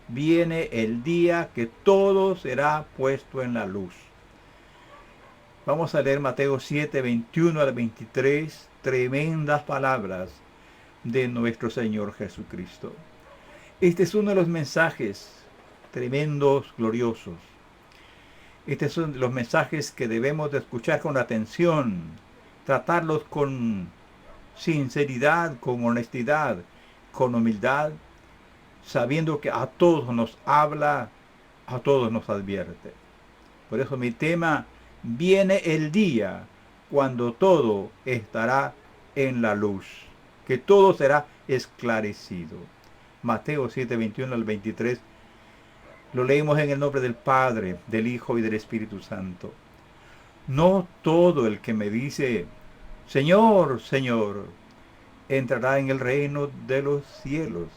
viene el día que todo será puesto en la luz. Vamos a leer Mateo 7, 21 al 23, tremendas palabras de nuestro Señor Jesucristo. Este es uno de los mensajes tremendos, gloriosos. Estos son los mensajes que debemos de escuchar con atención, tratarlos con sinceridad, con honestidad, con humildad, sabiendo que a todos nos habla, a todos nos advierte. Por eso mi tema, viene el día cuando todo estará en la luz, que todo será esclarecido. Mateo 7, 21 al 23, lo leemos en el nombre del Padre, del Hijo y del Espíritu Santo. No todo el que me dice, Señor, Señor, entrará en el reino de los cielos,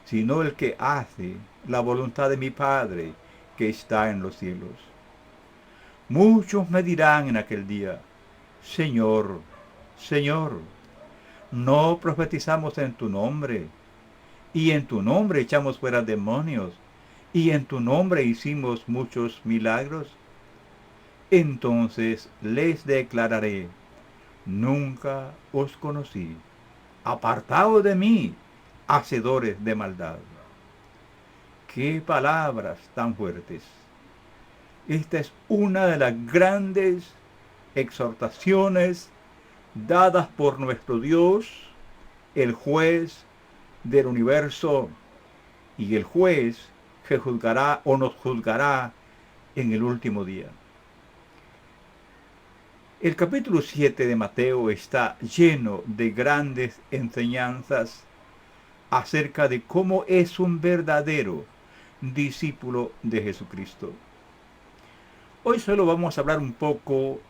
sino el que hace la voluntad de mi Padre que está en los cielos. Muchos me dirán en aquel día, Señor, Señor, no profetizamos en tu nombre, y en tu nombre echamos fuera demonios, y en tu nombre hicimos muchos milagros. Entonces les declararé, nunca os conocí, apartados de mí, hacedores de maldad. Qué palabras tan fuertes. Esta es una de las grandes exhortaciones dadas por nuestro Dios, el juez del universo y el juez que juzgará o nos juzgará en el último día. El capítulo 7 de Mateo está lleno de grandes enseñanzas acerca de cómo es un verdadero discípulo de Jesucristo. Hoy solo vamos a hablar un poco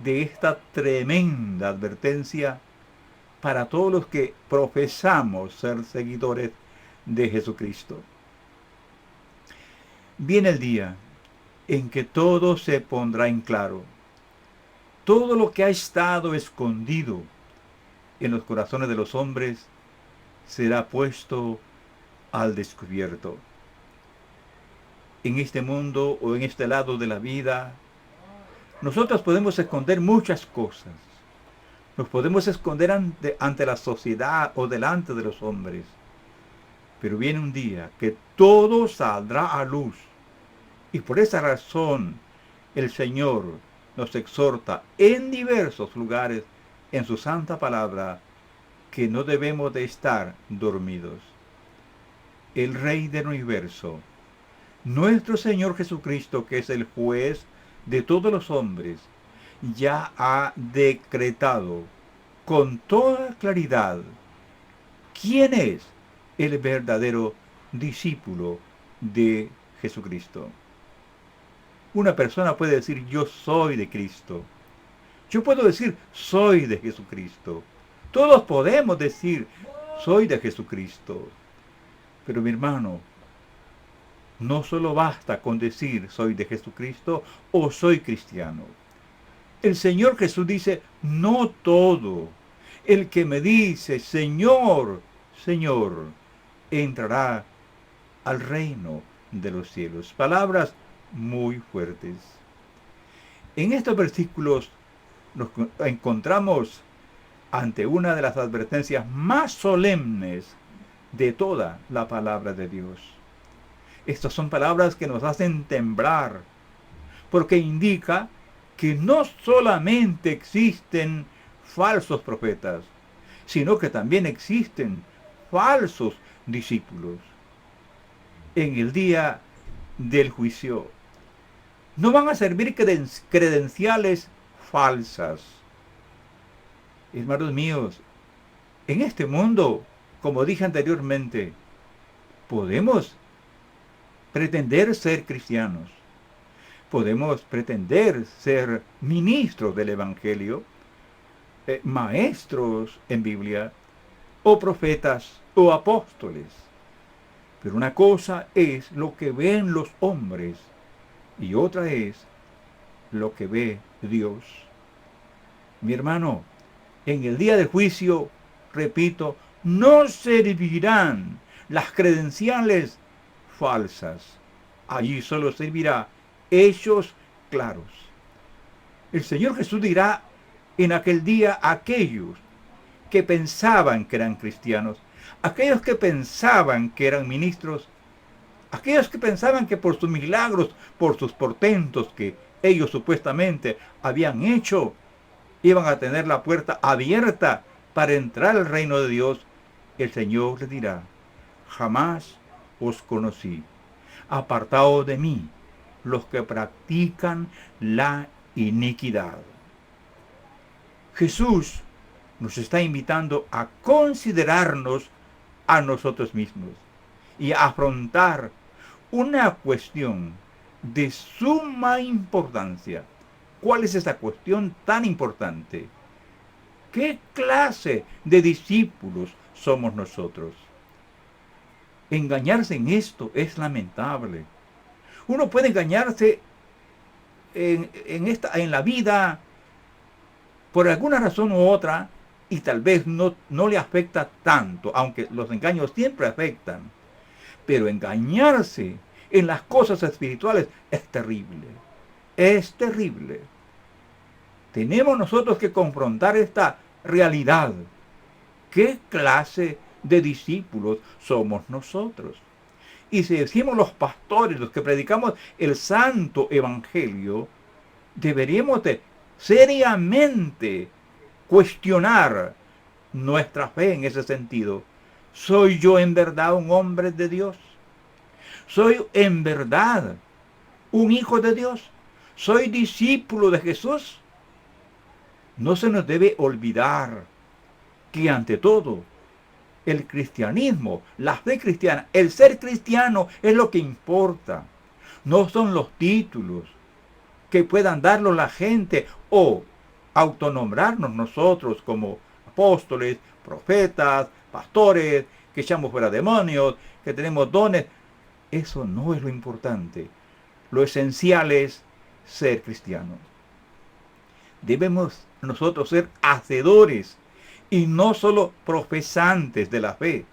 de esta tremenda advertencia para todos los que profesamos ser seguidores de Jesucristo. Viene el día en que todo se pondrá en claro. Todo lo que ha estado escondido en los corazones de los hombres será puesto al descubierto. En este mundo o en este lado de la vida, nosotros podemos esconder muchas cosas. Nos podemos esconder ante la sociedad o delante de los hombres. Pero viene un día que todo saldrá a luz. Y por esa razón el Señor nos exhorta en diversos lugares en su santa palabra que no debemos de estar dormidos. El Rey del universo, nuestro Señor Jesucristo, que es el juez de todos los hombres, ya ha decretado con toda claridad quién es el verdadero discípulo de Jesucristo. Una persona puede decir, yo soy de Cristo. Yo puedo decir, soy de Jesucristo. Todos podemos decir, soy de Jesucristo. Pero mi hermano, no solo basta con decir, soy de Jesucristo o soy cristiano. El Señor Jesús dice, no todo. El que me dice, Señor, Señor, entrará al reino de los cielos. Palabras muy fuertes. En estos versículos nos encontramos ante una de las advertencias más solemnes de toda la palabra de Dios. Estas son palabras que nos hacen temblar, porque indica que no solamente existen falsos profetas, sino que también existen falsos discípulos. En el día del juicio no van a servir credenciales falsas. Hermanos míos, en este mundo, como dije anteriormente, podemos pretender ser cristianos, podemos pretender ser ministros del Evangelio, maestros en Biblia, o profetas o apóstoles. Pero una cosa es lo que ven los hombres y otra es lo que ve Dios. Mi hermano, en el día del juicio, repito, no servirán las credenciales falsas. Allí solo servirá hechos claros. El Señor Jesús dirá en aquel día a aquellos que pensaban que eran cristianos, aquellos que pensaban que eran ministros, aquellos que pensaban que por sus milagros, por sus portentos que ellos supuestamente habían hecho, iban a tener la puerta abierta para entrar al reino de Dios, el Señor les dirá: jamás os conocí. Apartaos de mí, los que practican la iniquidad. Jesús nos está invitando a considerarnos a nosotros mismos y a afrontar una cuestión de suma importancia. ¿Cuál es esa cuestión tan importante? ¿Qué clase de discípulos somos nosotros? Engañarse en esto es lamentable. Uno puede engañarse en la vida por alguna razón u otra y tal vez no le afecta tanto, aunque los engaños siempre afectan. Pero engañarse en las cosas espirituales es terrible. Es terrible. Tenemos nosotros que confrontar esta realidad. ¿Qué clase de discípulos somos nosotros? Y si decimos los pastores, los que predicamos el santo evangelio, deberíamos de seriamente cuestionar nuestra fe en ese sentido. ¿Soy yo en verdad un hombre de Dios? ¿Soy en verdad un hijo de Dios? ¿Soy discípulo de Jesús? No se nos debe olvidar que ante todo, el cristianismo, la fe cristiana, el ser cristiano es lo que importa. No son los títulos que puedan darlos la gente o autonombrarnos nosotros como apóstoles, profetas, pastores, que echamos fuera demonios, que tenemos dones. Eso no es lo importante. Lo esencial es ser cristianos. Debemos nosotros ser hacedores y no solo profesantes de la fe.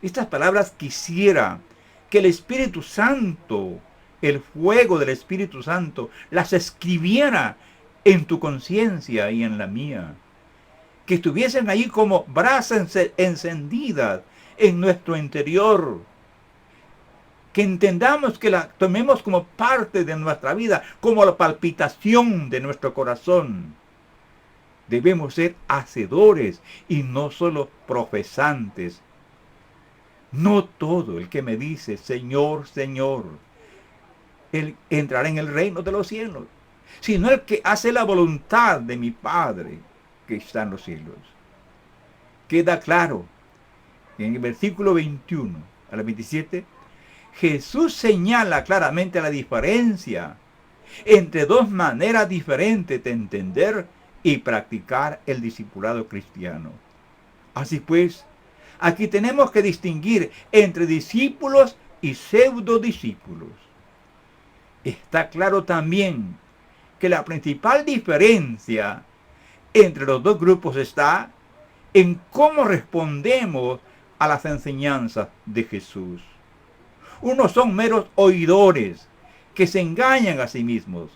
Estas palabras quisiera que el Espíritu Santo, el fuego del Espíritu Santo, las escribiera en tu conciencia y en la mía. Que estuviesen ahí como brasas encendidas en nuestro interior. Que entendamos, que la tomemos como parte de nuestra vida, como la palpitación de nuestro corazón. Debemos ser hacedores y no solo profesantes. No todo el que me dice Señor, Señor, él entrará en el reino de los cielos, sino el que hace la voluntad de mi Padre que está en los cielos. Queda claro en el versículo 21 al 27, Jesús señala claramente la diferencia entre dos maneras diferentes de entender y practicar el discipulado cristiano. Así pues, aquí tenemos que distinguir entre discípulos y pseudodiscípulos. Está claro también que la principal diferencia entre los dos grupos está en cómo respondemos a las enseñanzas de Jesús. Unos son meros oidores que se engañan a sí mismos.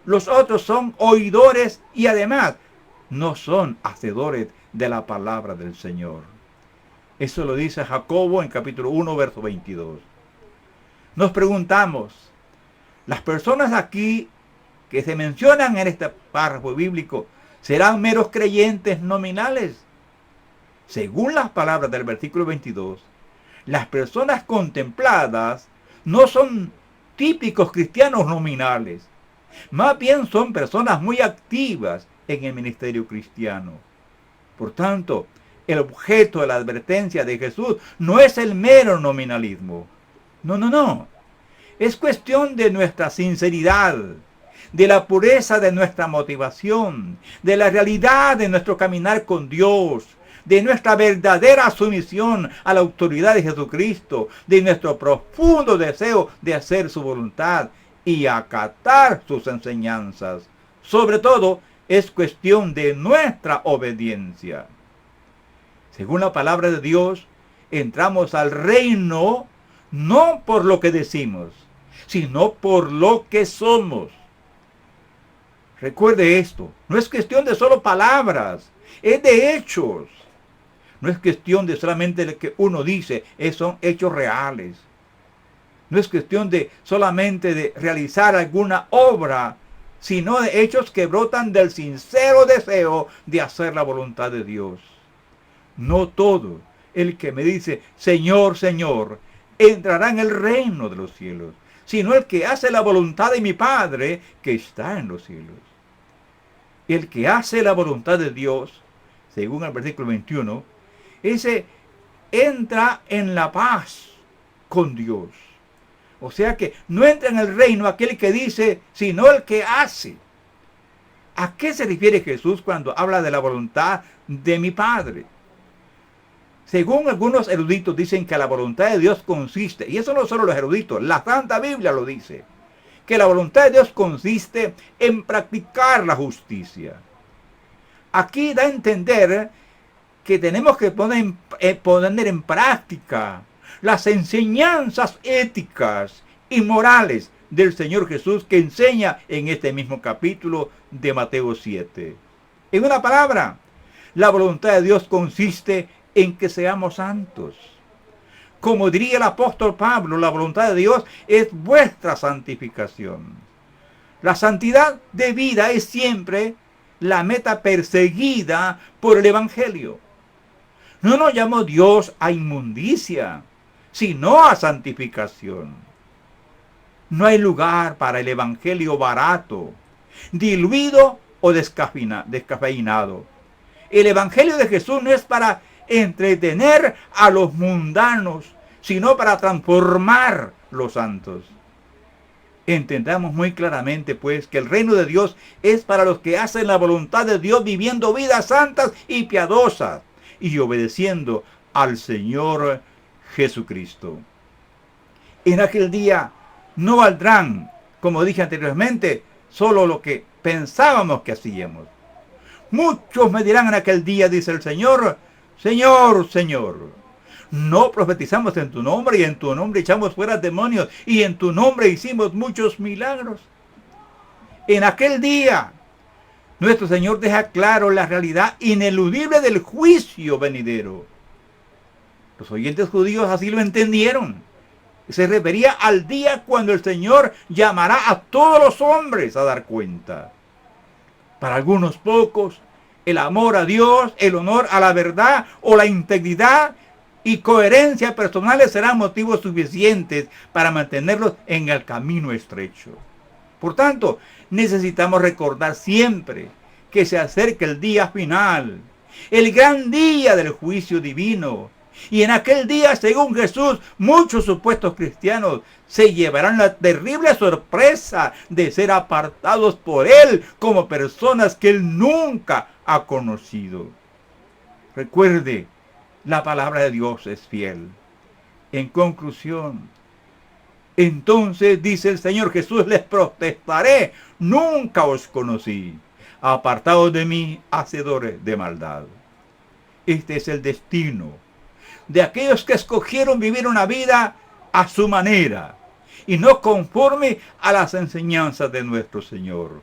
Los otros son oidores y además no son hacedores de la palabra del Señor. Eso lo dice Jacobo en capítulo 1, verso 22. Nos preguntamos, ¿las personas aquí que se mencionan en este párrafo bíblico serán meros creyentes nominales? Según las palabras del versículo 22, las personas contempladas no son típicos cristianos nominales. Más bien son personas muy activas en el ministerio cristiano. Por tanto, el objeto de la advertencia de Jesús no es el mero nominalismo. No. Es cuestión de nuestra sinceridad, de la pureza de nuestra motivación, de la realidad de nuestro caminar con Dios, de nuestra verdadera sumisión a la autoridad de Jesucristo, de nuestro profundo deseo de hacer su voluntad y acatar sus enseñanzas. Sobre todo, es cuestión de nuestra obediencia. Según la palabra de Dios, entramos al reino no por lo que decimos, sino por lo que somos. Recuerde esto, no es cuestión de solo palabras, es de hechos. No es cuestión de solamente lo que uno dice, son hechos reales. No es cuestión de solamente de realizar alguna obra, sino de hechos que brotan del sincero deseo de hacer la voluntad de Dios. No todo el que me dice, Señor, Señor, entrará en el reino de los cielos, sino el que hace la voluntad de mi Padre que está en los cielos. El que hace la voluntad de Dios, según el versículo 21, ese entra en la paz con Dios. O sea que no entra en el reino aquel que dice, sino el que hace. ¿A qué se refiere Jesús cuando habla de la voluntad de mi Padre? Según algunos eruditos dicen que la voluntad de Dios consiste, y eso no solo los eruditos, la Santa Biblia lo dice, que la voluntad de Dios consiste en practicar la justicia. Aquí da a entender que tenemos que poner en práctica las enseñanzas éticas y morales del Señor Jesús que enseña en este mismo capítulo de Mateo 7. En una palabra, la voluntad de Dios consiste en que seamos santos. Como diría el apóstol Pablo, la voluntad de Dios es vuestra santificación. La santidad de vida es siempre la meta perseguida por el Evangelio. No nos llamó Dios a inmundicia, sino a santificación. No hay lugar para el evangelio barato, diluido o descafeinado. El evangelio de Jesús no es para entretener a los mundanos, sino para transformar los santos. Entendamos muy claramente, pues, que el reino de Dios es para los que hacen la voluntad de Dios viviendo vidas santas y piadosas y obedeciendo al Señor Jesucristo. En aquel día no valdrán, como dije anteriormente, solo lo que pensábamos que hacíamos. Muchos me dirán en aquel día, dice el Señor, Señor, Señor, no profetizamos en tu nombre y en tu nombre echamos fuera demonios y en tu nombre hicimos muchos milagros. En aquel día, nuestro Señor deja claro la realidad ineludible del juicio venidero. Los oyentes judíos así lo entendieron. Se refería al día cuando el Señor llamará a todos los hombres a dar cuenta. Para algunos pocos, el amor a Dios, el honor a la verdad o la integridad y coherencia personales serán motivos suficientes para mantenerlos en el camino estrecho. Por tanto, necesitamos recordar siempre que se acerca el día final, el gran día del juicio divino. Y en aquel día, según Jesús, muchos supuestos cristianos se llevarán la terrible sorpresa de ser apartados por Él como personas que Él nunca ha conocido. Recuerde, la palabra de Dios es fiel. En conclusión, entonces dice el Señor Jesús, les protestaré, nunca os conocí, apartados de mí, hacedores de maldad. Este es el destino de aquellos que escogieron vivir una vida a su manera y no conforme a las enseñanzas de nuestro Señor.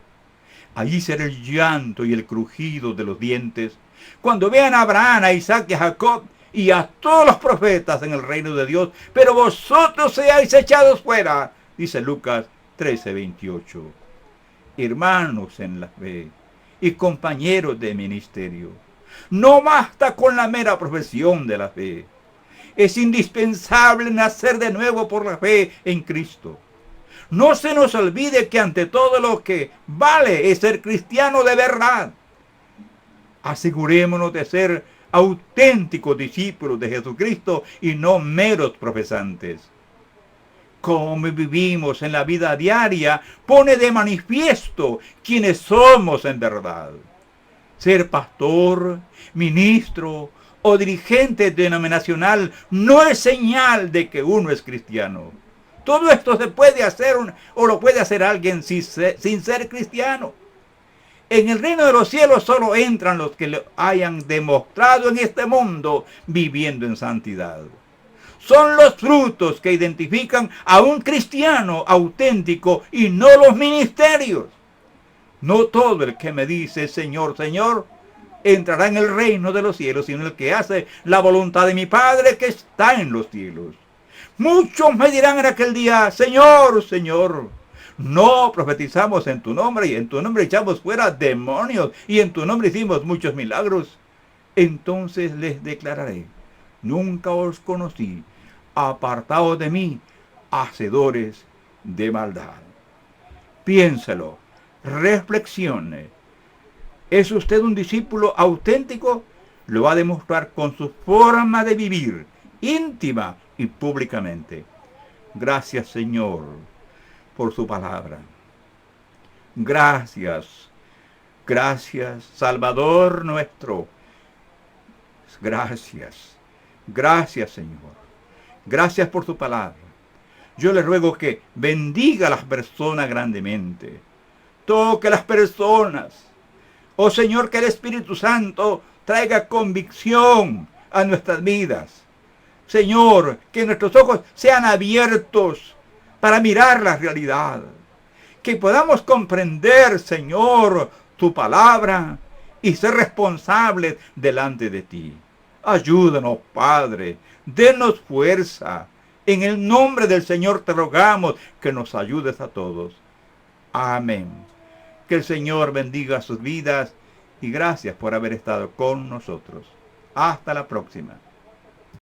Allí será el llanto y el crujido de los dientes cuando vean a Abraham, a Isaac y a Jacob y a todos los profetas en el reino de Dios, pero vosotros seáis echados fuera, dice Lucas 13:28. Hermanos en la fe y compañeros de ministerio, no basta con la mera profesión de la fe. Es indispensable nacer de nuevo por la fe en Cristo. No se nos olvide que ante todo lo que vale es ser cristiano de verdad. Asegurémonos de ser auténticos discípulos de Jesucristo y no meros profesantes. Cómo vivimos en la vida diaria pone de manifiesto quiénes somos en verdad. Ser pastor, ministro o dirigente denominacional no es señal de que uno es cristiano. Todo esto se puede hacer o lo puede hacer alguien sin ser cristiano. En el reino de los cielos solo entran los que lo hayan demostrado en este mundo viviendo en santidad. son los frutos que identifican a un cristiano auténtico y no los ministerios. No todo el que me dice Señor, Señor, entrará en el reino de los cielos, sino el que hace la voluntad de mi Padre que está en los cielos. Muchos me dirán en aquel día, Señor, Señor, no profetizamos en tu nombre, y en tu nombre echamos fuera demonios, y en tu nombre hicimos muchos milagros. Entonces les declararé, nunca os conocí, apartados de mí, hacedores de maldad. Piénselo, reflexione. ¿Es usted un discípulo auténtico? Lo va a demostrar con su forma de vivir, íntima y públicamente. Gracias, Señor, por su palabra. Gracias, gracias, Salvador nuestro. Gracias, gracias, Señor. Gracias por su palabra. Yo le ruego que bendiga a las personas grandemente. Toque a las personas. Oh Señor, que el Espíritu Santo traiga convicción a nuestras vidas. Señor, que nuestros ojos sean abiertos para mirar la realidad. Que podamos comprender, Señor, tu palabra y ser responsables delante de ti. Ayúdanos, Padre. Denos fuerza. En el nombre del Señor te rogamos que nos ayudes a todos. Amén. Que el Señor bendiga sus vidas y gracias por haber estado con nosotros. Hasta la próxima.